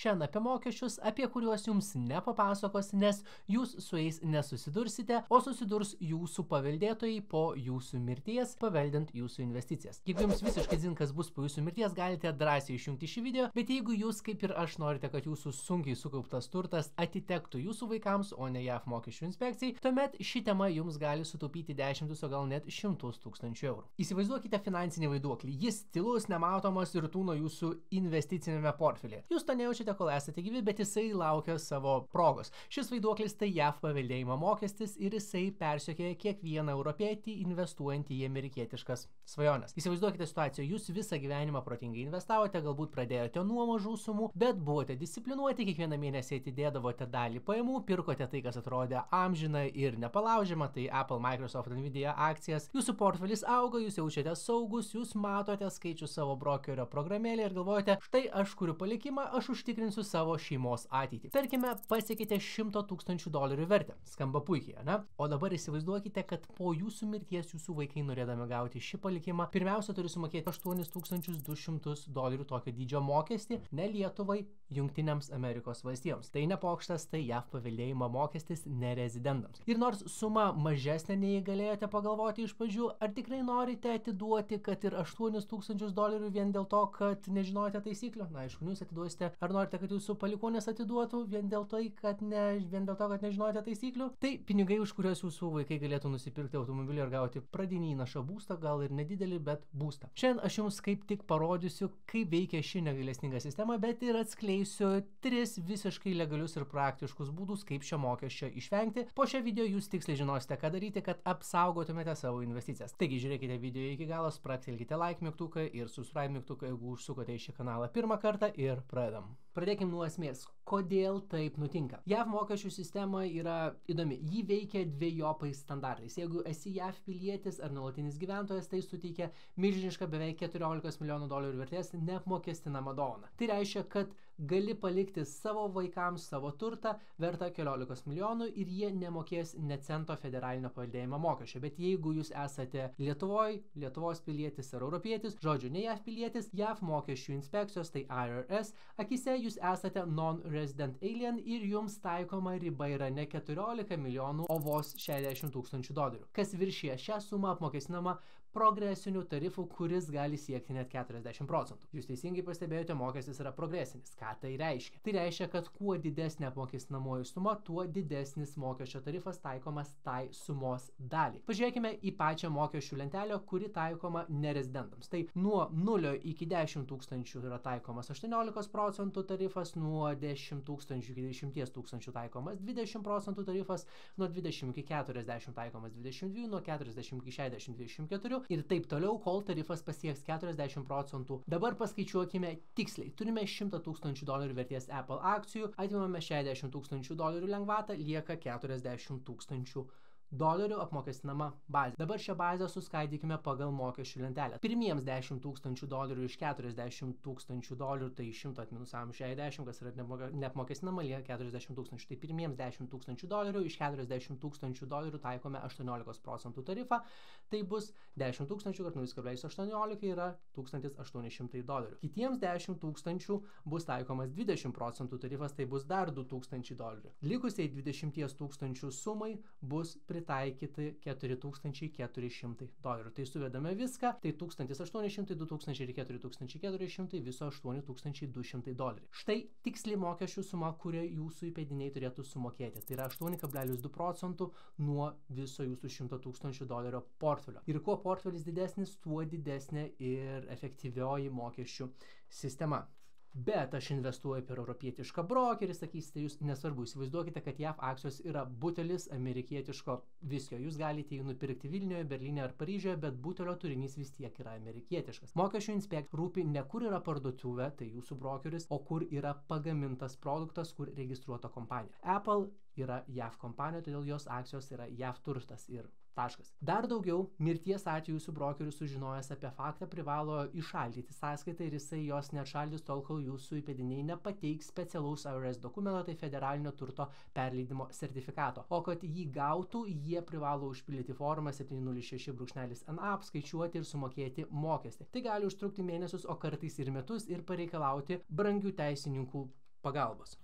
Šiandien apie mokesčius, apie kuriuos jums nepapasakos, nes jūs su jais nesusidursite, o susidurs jūsų paveldėtojai po jūsų mirties, paveldint jūsų investicijas. Jeigu jums visiškai dzin, kas bus po jūsų mirties, galite drąsiai išjungti šį video, bet jeigu jūs, kaip ir aš, norite, kad jūsų sunkiai sukauptas turtas atitektų jūsų vaikams, o ne JAV mokesčių inspekcijai, tuomet ši tema jums gali sutaupyti dešimtus, o gal net šimtus tūkstančių eurų. Įsivaizduokite finansinį vaiduoklį. Jis tylus, nematomas ir tūno jūsų investicinėme portfelyje. Jūs to nejaučiate, kol esate gyvi, bet jisai laukia savo progos. Šis vaiduoklis tai JAV paveldėjimo mokestis ir jisai persekioja kiekvieną europietį investuojantį į amerikietiškas svajones. Įsivaizduokite situaciją, jūs visą gyvenimą protingai investavote, galbūt pradėjote nuo mažų sumų, bet buvote disciplinuoti, kiekvieną mėnesį atidėdavote dalį pajamų, pirkote tai, kas atrodė amžina ir nepalaužiama, tai Apple, Microsoft, Nvidia akcijas. Jūsų portfelis auga, jūs jaučiate saugus, jūs matote skaičių savo brokerio programėlį ir galvojate, štai aš kuriu palikimą, aš užtikrinsiu savo šeimos ateitį. Tarkime, pasiekite $100 000 vertę. Skamba puikiai, ne? O dabar įsivaizduokite, kad po jūsų mirties jūsų vaikai, norėdami gauti šį palikimą, pirmiausia turi sumokėti $8200 tokio dydžio mokestį, ne Lietuvai, Jungtinėms Amerikos valstijoms. Tai nepokštas, tai JAV paveldėjimo mokestis nerezidentams. Ir nors suma mažesnė nei galėjote pagalvoti iš pradžių, ar tikrai norite atiduoti, kad ir $8000 vien dėl to, kad nežinote taisyklių? Na, aišku, jūs atiduosite. Ar norite, kad jūsų palikuonės atiduotų vien dėl to, kad nežinote taisyklių? Tai pinigai, už kuriuos jūsų vaikai galėtų nusipirkti automobilį ir gauti pradinį įnašą būstą, gal ir nedidelį, bet būstą. Šiandien aš jums kaip tik parodysiu, kaip veikia ši negailestinga sistema, bet ir atskleisiu 3 visiškai legalius ir praktiškus būdus, kaip šio mokesčio išvengti. Po šio video jūs tiksliai žinosite, ką daryti, kad apsaugotumėte savo investicijas. Taigi žiūrėkite video iki galo, spragtelkite like mygtuką ir subscribe mygtuką, jeigu užsukote į šį kanalą pirmą kartą, ir pradedam. Pradėkim nuo esmės. Kodėl taip nutinka? JAV mokesčių sistema yra įdomi. Ji veikia dviejopais standartais. Jeigu esi JAV pilietis ar nuolatinis gyventojas, tai suteikia milžinišką beveik $14 milijonų vertės neapmokestinamą dovaną. Tai reiškia, kad gali palikti savo vaikams savo turtą vertą $14 milijonų ir jie nemokės ne cento federalinio paveldėjimo mokesčio. Bet jeigu jūs esate Lietuvos pilietis ar europietis, žodžiu, ne JAV pilietis, JAV mokesčių inspekcijos, tai IRS, akise jūs esate non-resident alien ir jums taikoma riba yra ne 14 milijonų, o vos $60,000. Kas viršyje šią sumą apmokestinama progresiniu tarifu, kuris gali siekti net 40%. Jūs teisingai pastebėjote, mokestis yra progresinis. Ką tai reiškia? Tai reiškia, kad kuo didesnė apmokestinamoji suma, tuo didesnis mokesčio tarifas taikomas tai sumos daliai. Pažiūrėkime į pačią mokesčių lentelę, kuri taikoma nerezidentams. Tai nuo 0 iki 10 000 yra taikomas 18% tarifas, nuo 10 000 iki 20 000 taikomas 20% tarifas, nuo 20 iki 40 taikomas 22%, nuo 40 iki 60 24% ir taip toliau, kol tarifas pasieks 40%. Dabar paskaičiuokime tiksliai. Turime $100,000 vertės Apple akcijų, atimame $60,000 lengvatą, lieka $40,000 apmokestinama bazė. Dabar šią bazę suskaidykime pagal mokesčių lentelę. Pirmiems $10,000 iš $40,000, tai 100 atminusavim 60, kas yra neapmokestinama, lieka $40,000. Tai pirmiems $10,000 iš $40,000 taikome 18% tarifą, tai bus 10,000 kart 0,18 yra $1,800. Kitiems 10,000 bus taikomas 20% tarifas, tai bus dar $2,000. Likusiai 20,000 sumai bus pritaikyti $4,400. Tai suvedame viską, tai 1,800, 2,000 ir 4,400, viso $8,200. Štai tiksli mokesčių suma, kurią jūsų įpėdiniai turėtų sumokėti. Tai yra 8,2% nuo viso jūsų $100,000 portfelio. Ir kuo portfelis didesnis, tuo didesnė ir efektyvioji mokesčių sistema. Bet aš investuoju per europietišką brokerį, sakysite jūs, nesvarbu, įsivaizduokite, kad JAV akcijos yra butelis amerikietiško viskio. Jūs galite jį nupirkti Vilniuje, Berlyne ar Paryžiuje, bet butelio turinys vis tiek yra amerikietiškas. Mokesčių inspekcijai rūpi ne kur yra parduotuvė, tai jūsų brokeris, o kur yra pagamintas produktas, kur registruota kompanija. Apple yra JAV kompanija, todėl jos akcijos yra JAV turtas ir taškas. Dar daugiau, mirties atveju jūsų brokeris sužinojęs apie faktą privalo įšaldyti sąskaitą ir jisai jos neatšaldys tol, kol jūsų įpėdiniai nepateiks specialaus IRS dokumento, tai federalinio turto perleidimo sertifikato. O kad jį gautų, jie privalo užpildyti formą 706.NA, apskaičiuoti ir sumokėti mokestį. Tai gali užtrukti mėnesius, o kartais ir metus ir pareikalauti brangių teisininkų pagalbos.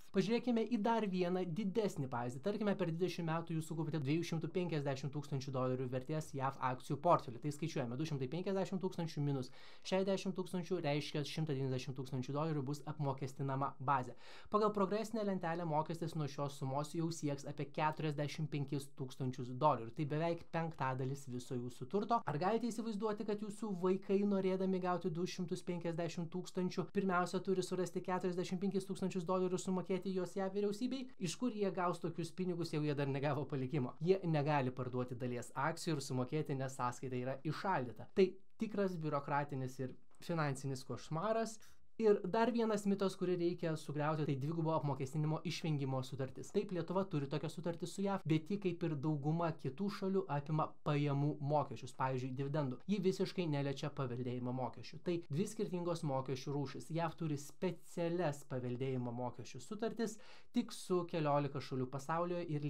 Pažiūrėkime į dar vieną didesnį pavyzdį. Tarkime, per 20 metų jūs sukaupėte $250 000 vertės JAV akcijų portfelį. Tai skaičiuojame 250 000 minus 60 000 reiškia $190 000 bus apmokestinama bazė. Pagal progresinę lentelę mokestis nuo šios sumos jau sieks apie $45 000. Tai beveik 1/5 viso jūsų turto. Ar galite įsivaizduoti, kad jūsų vaikai norėdami gauti $250 000 pirmiausia turi surasti $45 000 sumokėti jos JAV vyriausybei? Iš kur jie gaus tokius pinigus, jau jie dar negavo palikimo? Jie negali parduoti dalies akcijų ir sumokėti, nes sąskaita yra įšaldyta. Tai tikras biurokratinis ir finansinis košmaras. Ir dar vienas mitas, kurį reikia sugriauti, tai dvigubo apmokestinimo išvengimo sutartis. Taip, Lietuva turi tokią sutartį su JAV, bet ji kaip ir dauguma kitų šalių apima pajamų mokesčius, pavyzdžiui, dividendų. Ji visiškai neliečia paveldėjimo mokesčių. Tai dvi skirtingos mokesčių rūšis. JAV turi specialias paveldėjimo mokesčių sutartis tik su 14 šalių pasaulyje ir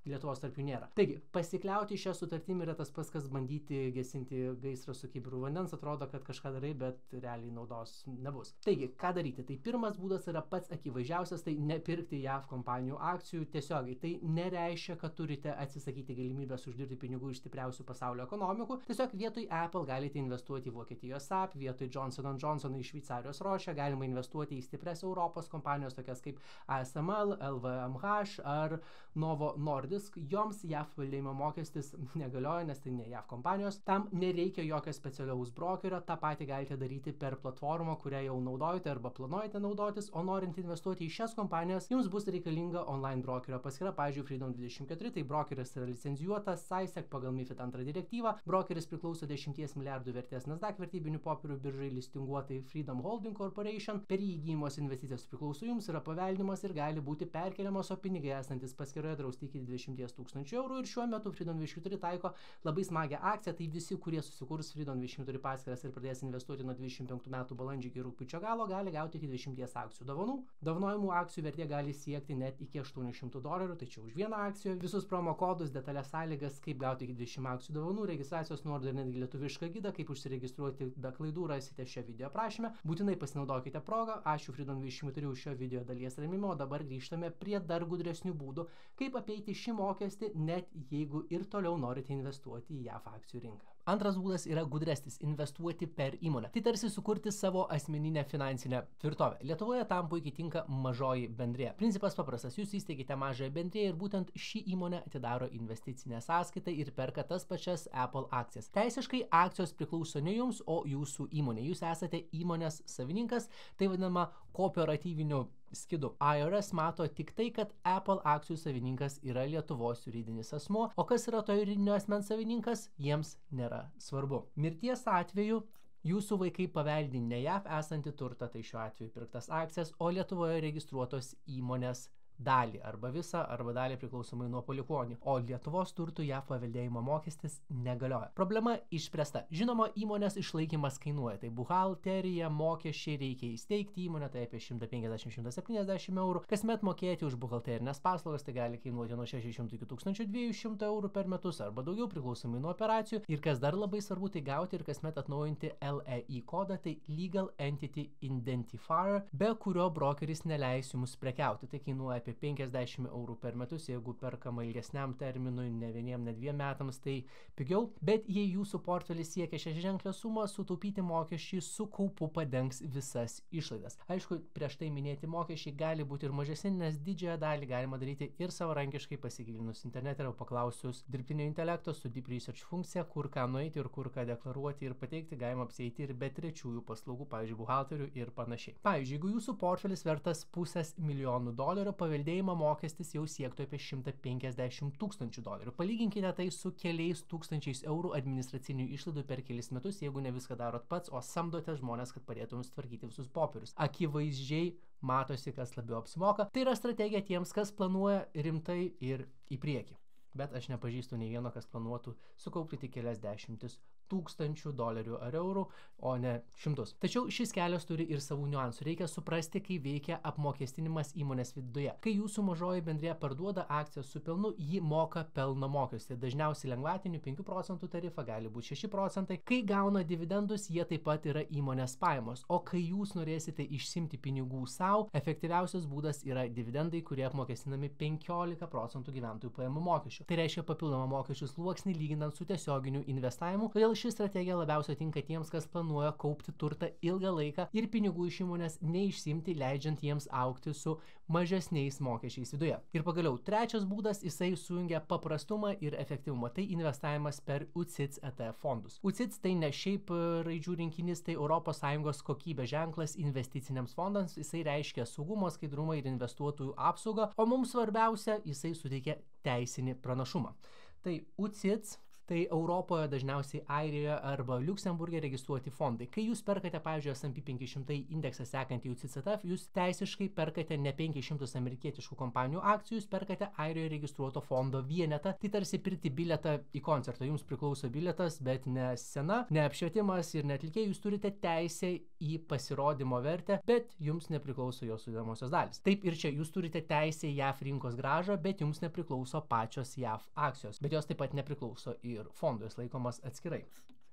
Lietuvos tarp jų nėra. Taigi, pasikliauti šią sutartimį yra tas pats, kas bandyti gesinti gaisrą su kibiru vandens. Atrodo, kad kažką darai, bet realiai naudos nebus. Taigi, ką daryti? Tai pirmas būdas yra pats akivaizdžiausias, tai nepirkti JAV kompanijų akcijų tiesiogiai. Tai nereiškia, kad turite atsisakyti galimybės uždirbti pinigų iš stipriausių pasaulio ekonomikų. Tiesiog vietoj Apple galite investuoti į Vokietijos SAP, vietoj Johnson & Johnson į Šveicarijos Roche, galima investuoti į stiprias Europos kompanijos, tokias kaip ASML, LVMH ar Novo Nordisk. Joms JAV paveldėjimo mokestis negalioja, nes tai ne JAV kompanijos. Tam nereikia jokio specialiaus brokerio, tą patį galite daryti per platformą, kurią jau naudojate arba planuojate naudotis, o norint investuoti į šias kompanijas, jums bus reikalinga online brokerio paskyra, pavyzdžiui, Freedom24, tai brokeris yra licencijuotas SISEC pagal MiFID II direktyvą, brokeris priklauso 10 milijardų vertės Nasdaq vertybinių popierių biržai listinguotai Freedom Holding Corporation, per jį įgyjamos investicijos priklauso jums, yra paveldimas ir gali būti perkeliamos, o pinigai esantis paskyroje drausti iki 20 000 eurų ir šiuo metu Freedom24 taiko labai smagią akciją, tai visi, kurie susikurs Freedom24 paskyras ir pradės investuoti nuo 25 metų balandžio iki rugpjūčio galo, gali gauti iki 20 akcijų dovanų. Dovanojimų akcijų vertė gali siekti net iki $800, tai čia už vieną akciją. Visus promo kodus, detalės sąlygas, kaip gauti iki 20 akcijų dovanų, registracijos nuorodą ir netgi lietuvišką gidą, kaip užsiregistruoti be klaidų, rasite šio video aprašyme. Būtinai pasinaudokite progą. Ačiū Freedom24 už šio video dalies rėmimo, o dabar grįžtame prie dar gudresnių būdų, kaip apeiti šį mokestį, net jeigu ir toliau norite investuoti į JAV akcijų rinką. Antras būdas yra gudresnis – investuoti per įmonę. Tai tarsi sukurti savo asmeninę finansinę tvirtovę. Lietuvoje tam puikiai tinka mažoji bendrija. Principas paprastas – jūs įsteigite mažąją bendriją ir būtent ši įmonė atidaro investicinę sąskaitą ir perka tas pačias Apple akcijas. Teisiškai akcijos priklauso ne jums, o jūsų įmonė. Jūs esate įmonės savininkas, tai vadinama kooperatyviniu skidu. IRS mato tik tai, kad Apple akcijų savininkas yra Lietuvos juridinis asmuo, o kas yra to juridinio asmens savininkas, jiems nėra svarbu. Mirties atveju jūsų vaikai paveldi ne JAV esantį turtą, tai šiuo atveju pirktas akcijas, o Lietuvoje registruotos įmonės dalį arba visą arba dalį priklausomai nuo palikuonių, o Lietuvos turtų JAV paveldėjimo mokestis negalioja. Problema išspręsta. Žinoma, įmonės išlaikymas kainuoja, tai buhalterija, mokesčiai, reikia įsteigti įmonę, tai apie 150–170 eurų. Kasmet mokėti už buhalterinės paslaugas, tai gali kainuoti nuo 600 iki 1200 eurų per metus arba daugiau priklausomai nuo operacijų. Ir kas dar labai svarbu, tai gauti ir kasmet atnaujinti LEI kodą, tai Legal Entity Identifier, be kurio brokeris neleis jums prekiauti. Tai kainuoja apie 50 eurų per metus, jeigu perkama ilgesniam terminui, ne vieniem, ne 2 metams, tai pigiau. Bet jei jūsų portfelis siekia šią ženklę sumą, sutaupyti mokesčiai su kaupu padengs visas išlaidas. Aišku, prieš tai minėti mokesčiai gali būti ir mažesni, nes didžiąją dalį galima daryti ir savarankiškai pasigilinus internete ir paklausius dirbtinio intelekto su Deep Research funkcija, kur ką nueiti ir kur ką deklaruoti ir pateikti, galima apsieiti ir be trečiųjų paslaugų, pavyzdžiui, buhalterių ir panašiai. Pavyzdžiui, jeigu jūsų portfelis vertas $500 000, paveldėjimo mokestis jau siektų apie $150 000. Palyginkite tai su keliais tūkstančiais eurų administracinių išlaidų per kelis metus, jeigu ne viską darot pats, o samdote žmonės, kad padėtų jums tvarkyti visus popierius. Akivaizdžiai matosi, kas labiau apsimoka. Tai yra strategija tiems, kas planuoja rimtai ir į priekį. Bet aš nepažįstu nei vieno, kas planuotų sukaupti tik kelias dešimtis $1000 ar eurų, o ne šimtus. Tačiau šis kelias turi ir savų niuansų. Reikia suprasti, kai veikia apmokestinimas įmonės viduje. Kai jūsų mažoji bendrija parduoda akcijas su pelnu, ji moka pelno mokestį. Dažniausiai lengvatinių 5% tarifą, gali būti 6%. Kai gauna dividendus, jie taip pat yra įmonės pajamos. O kai jūs norėsite išsimti pinigų savo, efektyviausias būdas yra dividendai, kurie apmokestinami 15% gyventojų pajamų mokesčių. Tai reiškia papildomą mokesčių sluoksnį lyginant su tiesioginiu investavimu. Todėl ši strategija labiausiai tinka tiems, kas planuoja kaupti turtą ilgą laiką ir pinigų iš įmonės neišsimti, leidžiant jiems augti su mažesniais mokesčiais viduje. Ir pagaliau, trečias būdas, jisai sujungia paprastumą ir efektyvumą. Tai investavimas per UCITS ETF fondus. UCITS tai ne šiaip raidžių rinkinys, tai ES kokybės ženklas investiciniams fondams. Jisai reiškia saugumą, skaidrumą ir investuotojų apsaugą, o mums svarbiausia, jisai suteikia teisinį pranašumą. Tai UCITS tai Europoje dažniausiai Airijoje arba Liuksemburge registruoti fondai. Kai jūs perkate, pavyzdžiui, S&P 500 indeksą sekantį UCITS ETF, jūs teisiškai perkate ne 500 amerikietiškų kompanijų akcijų, jūs perkate Airijoje registruoto fondo vienetą. Tai tarsi pirkti bilietą į koncertą. Jums priklauso bilietas, bet ne scena, ne apšvietimas ir ne atlikėjai. Jūs turite teisę į pasirodymo vertę, bet jums nepriklauso jos sudedamosios dalys. Taip ir čia jūs turite teisę į JAF rinkos grąžą, bet jums nepriklauso pačios JAF akcijos. Bet jos taip pat nepriklauso ir fondų, jis laikomas atskirai.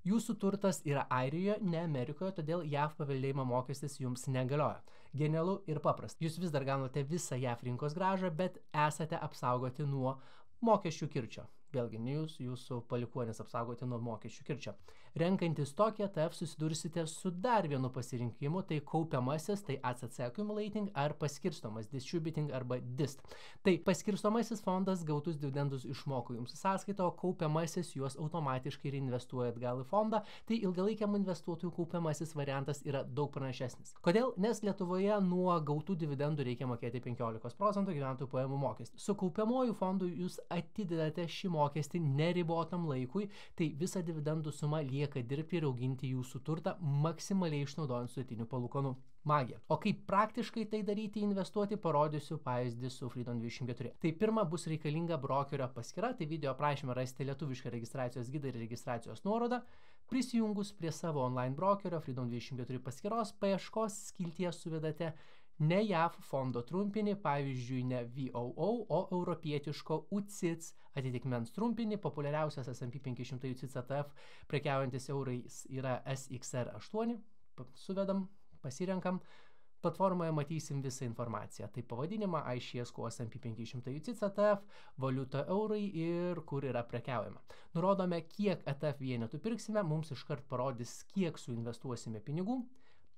Jūsų turtas yra Airijoje, ne Amerikoje, todėl JAF paveldėjimo mokestis jums negalioja. Genialu ir paprasta. Jūs vis dar gaunate visą JAF rinkos grąžą, bet esate apsaugoti nuo mokesčių kirčio. Vėlgi, ne jūs, jūsų palikuonis apsaugoti nuo mokesčių kirčio. Renkantis tokį ETF susidursite su dar vienu pasirinkimu, tai kaupiamasis, tai ACC accumulating ar paskirstomas, distributing arba DIST. Tai paskirstomasis fondas gautus dividendus išmoko jums į sąskaitą, o kaupiamasis juos automatiškai reinvestuoja atgal į fondą, tai ilgalaikiam investuotojų kaupiamasis variantas yra daug pranašesnis. Kodėl? Nes Lietuvoje nuo gautų dividendų reikia mokėti 15% gyventojų pajamų mokestį. Su kaupiamuoju fondu jūs atidedate šį mokestį neribotam laikui, tai visa dividendų suma lieka dirbti ir auginti jūsų turtą, maksimaliai išnaudojant sudėtinių palūkanų magiją. O kaip praktiškai tai daryti, investuoti, parodysiu pavyzdį su Freedom24. Tai pirma, bus reikalinga brokerio paskyra, tai video aprašyme rasite lietuvišką registracijos gidą ir registracijos nuorodą. Prisijungus prie savo online brokerio Freedom24 paskyros, paieškos skiltyje suvedate ne JAF fondo trumpinį, pavyzdžiui, ne VOO, o europietiško UCITS atitikmens trumpinį. Populiariausias S&P 500 UCITS ETF prekiaujantis eurais yra SXR8. Suvedam, pasirenkam. Platformoje matysim visą informaciją. Tai pavadinimą, iShares S&P 500 UCITS ETF, valiuta eurai ir kur yra prekiaujama. Nurodome, kiek ETF vienetų pirksime, mums iškart parodys, kiek suinvestuosime pinigų,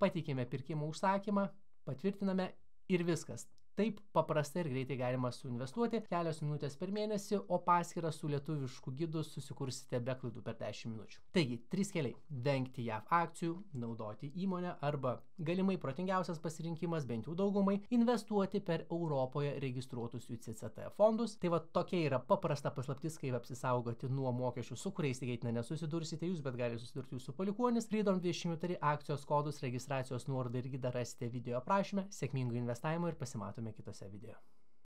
pateikėme pirkimo užsakymą, patvirtiname ir viskas. Taip paprastai ir greitai galima suinvestuoti, kelios minutės per mėnesį, o paskyrą su lietuvišku gidu susikursite be klaidų per 10 minučių. Taigi, 3 keliai. Vengti JAF akcijų, naudoti įmonę arba galimai protingiausias pasirinkimas, bent jau daugumai, investuoti per Europoje registruotus UCITS ETF fondus. Tai va tokia yra paprasta paslaptis, kaip apsisaugoti nuo mokesčių, su kuriais tikėtina nesusidursite jūs, bet gali susidurti jūsų palikuonis. Freedom24 akcijos kodus, registracijos nuorodą irgi dar rasite video aprašyme. Sėkmingo investavimo ir pasimatome kitose video.